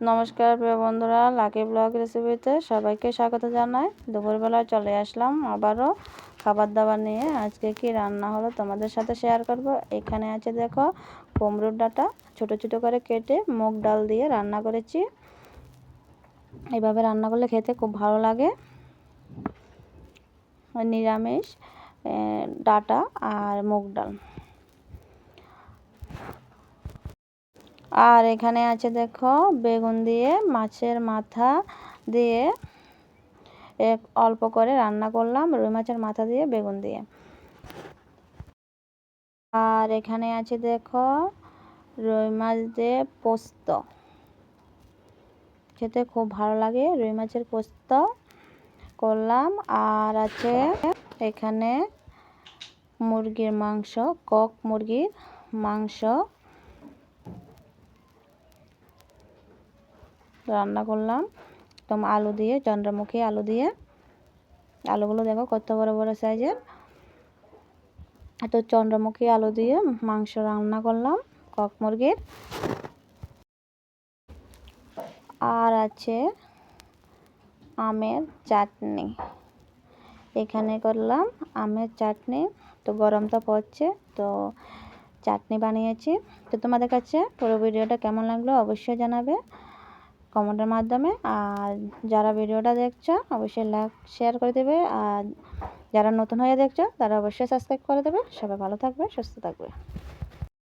নমস্কার প্রিয় বন্ধুরা, লাকি ব্লগ রেসিপিতে সবাইকে স্বাগত জানাই। দুপুরবেলায় চলে আসলাম আবারও খাবার দাবার নিয়ে। আজকে কি রান্না হলো তোমাদের সাথে শেয়ার করব। এখানে আছে দেখো কুমড়োর ডাঁটা ছোট ছোট করে কেটে মুগ ডাল দিয়ে রান্না করেছি। এইভাবে রান্না করলে খেতে খুব ভালো লাগে। নিরামিষ ডাঁটা আর মুগ ডাল। আর এখানে আছে দেখো বেগুন দিয়ে মাছের মাথা দিয়ে অল্প করে রান্না করলাম, রুই মাছের মাথা দিয়ে বেগুন দিয়ে। আর এখানে আছে দেখো রুই মাছ দিয়ে পোস্ত, খেতে খুব ভালো লাগে। রুই মাছের পোস্ত করলাম। আর আছে এখানে মুরগির মাংস, কক মুরগির মাংস রান্না করলাম একদম আলু দিয়ে, চন্দ্রমুখী আলু দিয়ে। আলুগুলো দেখো কত বড় বড় সাইজের। তো চন্দ্রমুখী আলু দিয়ে মাংস রান্না করলাম কক মুরগির। আর আছে আমের চাটনি, এখানে করলাম আমের চাটনি। তো গরম তো পড়ছে, তো চাটনি বানিয়েছি। তো তোমাদের কাছে পুরো ভিডিওটা কেমন লাগলো অবশ্যই জানাবে কমেন্টের মাধ্যমে। আর যারা ভিডিওটা দেখছো অবশ্যই লাইক শেয়ার করে দেবে। আর যারা নতুন হয়ে দেখছো তারা অবশ্যই সাবস্ক্রাইব করে দেবে। সবাই ভালো থাকবে, সুস্থ থাকবে।